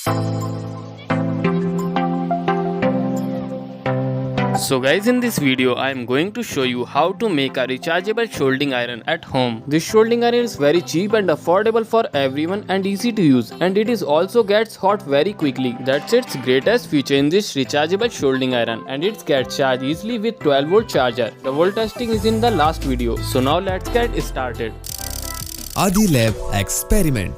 So guys, in this video I am going to show you how to make a rechargeable soldering iron at home. This soldering iron is very cheap and affordable for everyone and easy to use, and it is also gets hot very quickly. That's its greatest feature in this rechargeable soldering iron, and it gets charged easily with 12-volt charger. The volt testing is in the last video. So now let's get started. Adi Lab Experiment.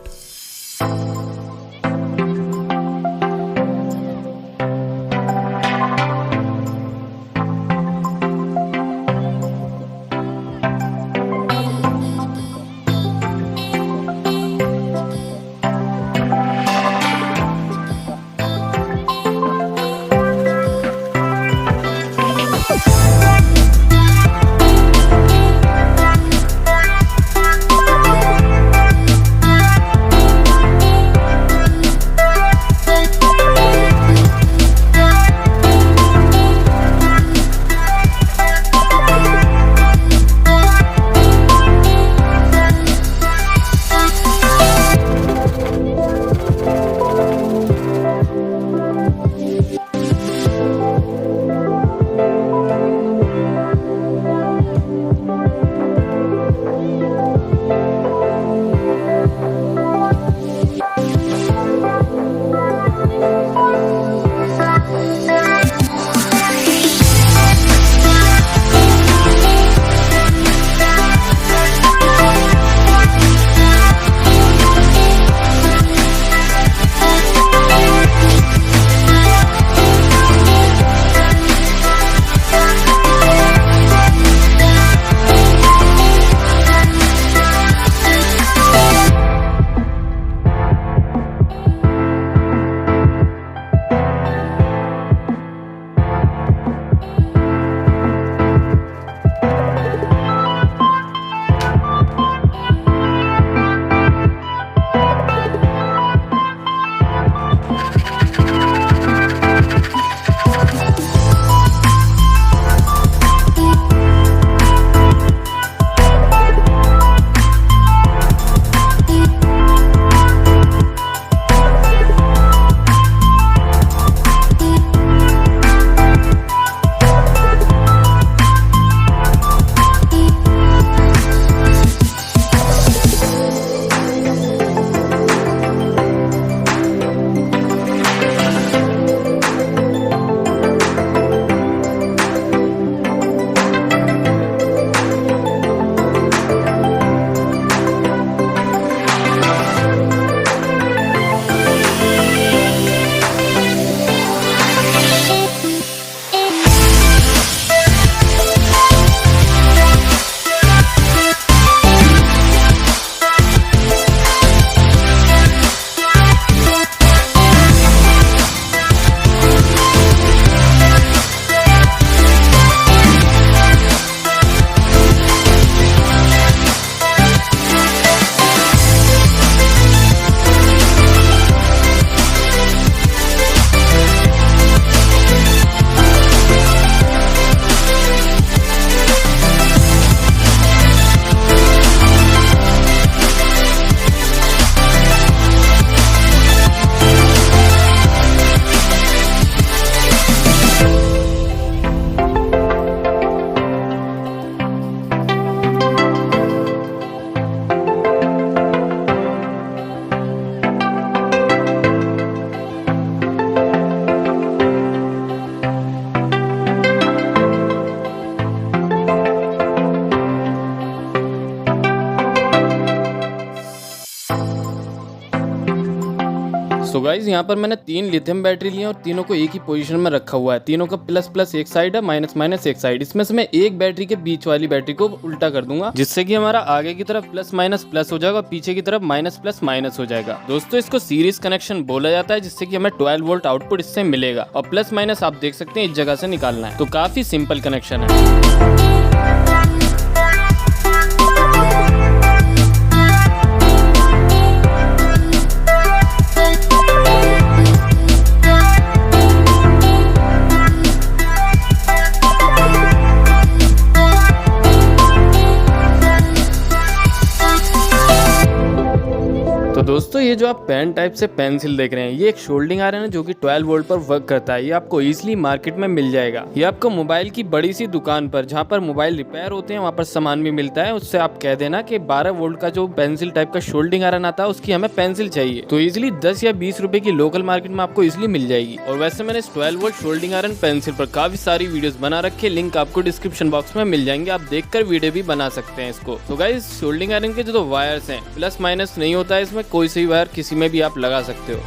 So guys यहाँ पर मैंने 3 lithium battery ली है और तीनों को एक ही position में रखा हुआ है। तीनों का प्लस प्लस एक साइड है, माइनस माइनस एक साइड। इसमें से मैं एक बैटरी के बीच वाली बैटरी को उल्टा कर दूंगा, जिससे कि हमारा आगे की तरफ प्लस माइनस प्लस हो जाएगा, पीछे की तरफ माइनस प्लस माइनस हो जाएगा। दोस्तों इसको सीरीज कनेक्शन बोला जाता है, जिससे कि हमें 12 वोल्ट आउटपुट इससे मिलेगा और प्लस माइनस आप देख सकते हैं इस जगह से निकालना है। तो काफी सिंपल कनेक्शन है। तो दोस्तों ये ये जो आप पेन टाइप से पेंसिल देख रहे हैं, ये एक शोल्डिंग आयरन है जो कि 12 वोल्ट पर वर्क करता है। ये आपको इजीली मार्केट में मिल जाएगा। ये आपको मोबाइल की बड़ी सी दुकान पर, जहाँ पर मोबाइल रिपेयर होते हैं, वहाँ पर सामान भी मिलता है। उससे आप कह देना कि 12 वोल्ट का जो पेंसिल टाइप का शोल्डिंग आयरन आता है उसकी हमें पेंसिल चाहिए, तो इजीली 10 या 20 रुपए की लोकल मार्केट में आपको इजीली मिल जाएगी। और वैसे मैंने 12 वोल्ट शोल्डिंग आयरन पेंसिल पर काफी सारी वीडियोस बना रखी है, लिंक आपको डिस्क्रिप्शन बॉक्स में मिल जाएंगे, आप देखकर वीडियो भी बना सकते हैं इसको। तो गाइस, शोल्डिंग आयरन के जो वायर्स हैं, प्लस माइनस नहीं होता है इसमें, कोई सी वायर किसी में भी आप लगा सकते हो।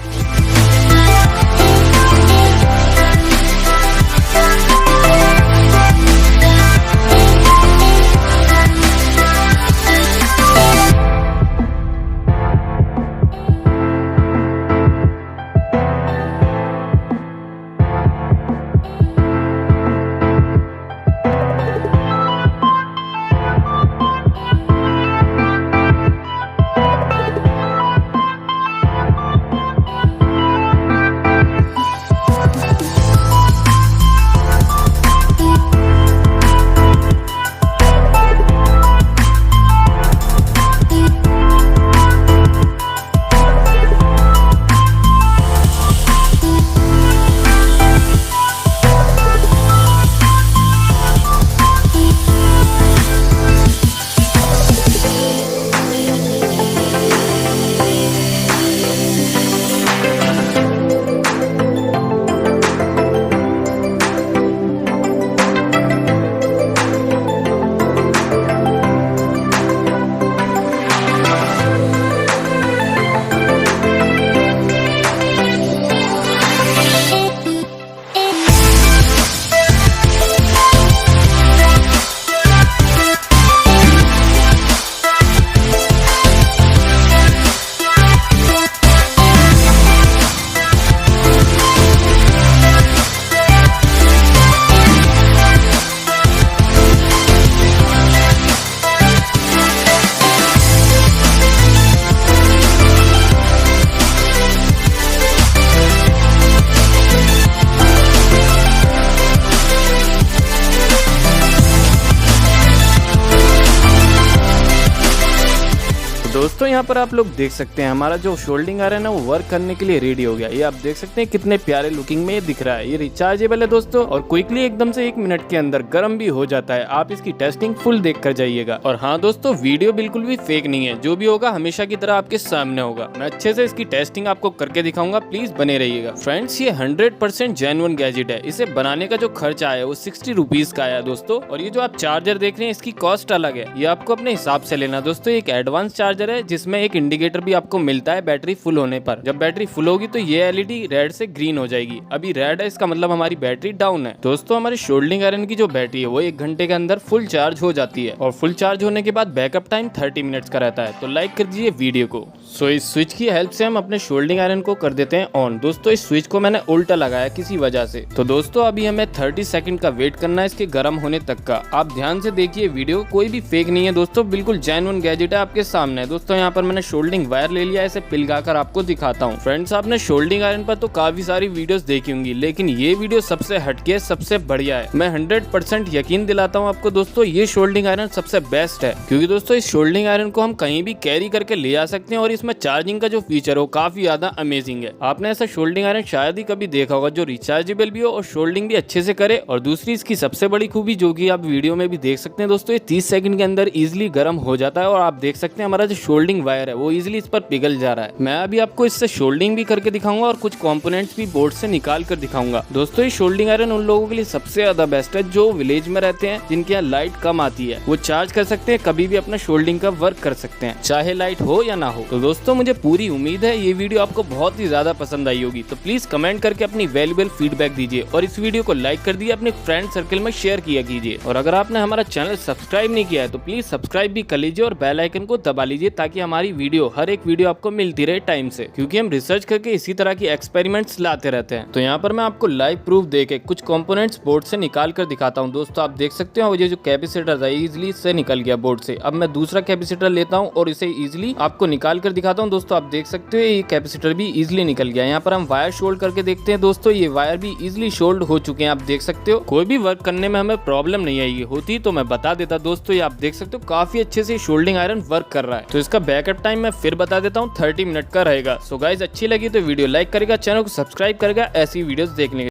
दोस्तों यहाँ पर आप लोग देख सकते हैं हमारा जो शोल्डिंग आयरन है वो वर्क करने के लिए रेडी हो गया। ये आप देख सकते हैं कितने प्यारे लुकिंग में ये दिख रहा है। ये रिचार्जेबल है दोस्तों, और क्विकली एकदम से 1 मिनट के अंदर गर्म भी हो जाता है। आप इसकी टेस्टिंग फुल देख कर जाइएगा। और हाँ दोस्तों, वीडियो बिल्कुल भी फेक नहीं है, जो भी होगा हमेशा की तरह आपके सामने होगा। मैं अच्छे से इसकी टेस्टिंग आपको करके दिखाऊंगा, प्लीज बने रहिएगा। फ्रेंड्स, ये 100% जेन्युइन गैजेट है। इसे बनाने का जो खर्चा आया वो 60 रुपीज का आया दोस्तों। और ये जो आप चार्जर देख रहे हैं इसकी कॉस्ट अलग है, ये आपको अपने हिसाब से लेना दोस्तों। एक एडवांस चार्जर है जिसमें एक इंडिकेटर भी आपको मिलता है बैटरी फुल होने पर। जब बैटरी फुल होगी तो ये एलईडी रेड से ग्रीन हो जाएगी। अभी रेड है, इसका मतलब हमारी बैटरी डाउन है। दोस्तों, हमारी शोल्डिंग आयरन की जो बैटरी है वो 1 घंटे के अंदर फुल चार्ज हो जाती है, और फुल चार्ज होने के बाद बैकअप टाइम 30 मिनट्स का रहता है। तो लाइक कर दीजिए वीडियो को। सो इस स्विच की हेल्प से हम अपने शोल्डिंग आयरन को कर देते हैं ऑन। दोस्तों, इस स्विच को मैंने उल्टा लगाया किसी वजह से। तो दोस्तों, अभी हमें 30 सेकंड का वेट करना है इसके गर्म होने तक का। आप ध्यान से देखिए वीडियो, कोई भी फेक नहीं है दोस्तों, बिल्कुल जेन्युइन गैजेट है आपके सामने। दोस्तों, यहाँ पर मैंने शोल्डिंग वायर ले लिया, इसे पिलगाकर आपको दिखाता हूँ। फ्रेंड्स, आपने शोल्डिंग आयरन पर तो काफी सारी वीडियोस देखी होंगी, लेकिन ये वीडियो सबसे हटके सबसे बढ़िया है। मैं 100% यकीन दिलाता हूँ आपको दोस्तों, ये शोल्डिंग आयरन सबसे बेस्ट है। क्योंकि दोस्तों, इस शोल्डिंग आयरन को हम कहीं भी कैरी करके ले आ सकते हैं, और इसमें चार्जिंग का जो फीचर है वो काफी ज्यादा अमेजिंग है। आपने ऐसा शोल्डिंग आयरन शायद ही कभी देखा होगा जो रिचार्जेबल भी हो और शोल्डिंग भी अच्छे से करे। और दूसरी इसकी सबसे बड़ी खूबी जो कि आप वीडियो में भी देख सकते हैं दोस्तों, ये 30 सेकंड के अंदर इजिली गर्म हो जाता है। और आप देख सकते हैं हमारा जो शोल्डिंग वायर है वो इजिली इस पर पिघल जा रहा है। मैं अभी आपको इससे शोल्डिंग भी करके दिखाऊंगा और कुछ कंपोनेंट्स भी बोर्ड से निकाल कर दिखाऊंगा। दोस्तों, ये शोल्डिंग आयरन उन लोगों के लिए सबसे ज्यादा बेस्ट है जो विलेज में रहते हैं, जिनके यहाँ लाइट कम आती है। वो चार्ज कर सकते हैं, कभी भी अपना शोल्डिंग का वर्क कर सकते हैं, चाहे लाइट हो या ना हो। तो दोस्तों, मुझे पूरी उम्मीद है ये वीडियो आपको बहुत ही ज्यादा पसंद आई होगी। तो प्लीज कमेंट करके अपनी वैल्यूएबल फीडबैक दीजिए, और इस वीडियो को लाइक कर दिए, अपने फ्रेंड सर्कल में शेयर किया कीजिए। और अगर आपने हमारा चैनल सब्सक्राइब नहीं किया है तो प्लीज सब्सक्राइब भी कर लीजिए और बेल आइकन को दबा लीजिए, ताकि हमारी वीडियो हर एक वीडियो आपको मिलती रहे टाइम से। क्योंकि हम रिसर्च करके इसी तरह की एक्सपेरिमेंट्स लाते रहते हैं। तो यहाँ पर मैं आपको लाइव प्रूफ देके कुछ कंपोनेंट्स बोर्ड से निकाल कर दिखाता हूँ। दोस्तों, आप देख सकते हो ये जो कैपेसिटर था इजिली इससे निकल गया बोर्ड से। अब मैं दूसरा कैपेसिटर लेता हूँ और इसे इजिली आपको निकाल कर दिखाता हूँ। दोस्तों, आप देख सकते हो ये कैपेसिटर भी इजिली निकल गया। यहाँ पर हम वायर शोल्ड करके देखते हैं। दोस्तों, ये वायर भी इजिली शोल्ड हो चुके हैं। आप देख सकते हो कोई भी वर्क करने में हमें प्रॉब्लम नहीं आएगी। होती तो मैं बता देता। दोस्तों, ये आप देख सकते हो काफी अच्छे से शोल्डिंग आयरन वर्क कर रहा है। तो इसका बैकअप टाइम मैं फिर बता देता हूँ 30 मिनट का रहेगा। सो गाइज अच्छी लगी तो वीडियो लाइक करेगा, चैनल को सब्सक्राइब करेगा ऐसी वीडियोस देखने के लिए।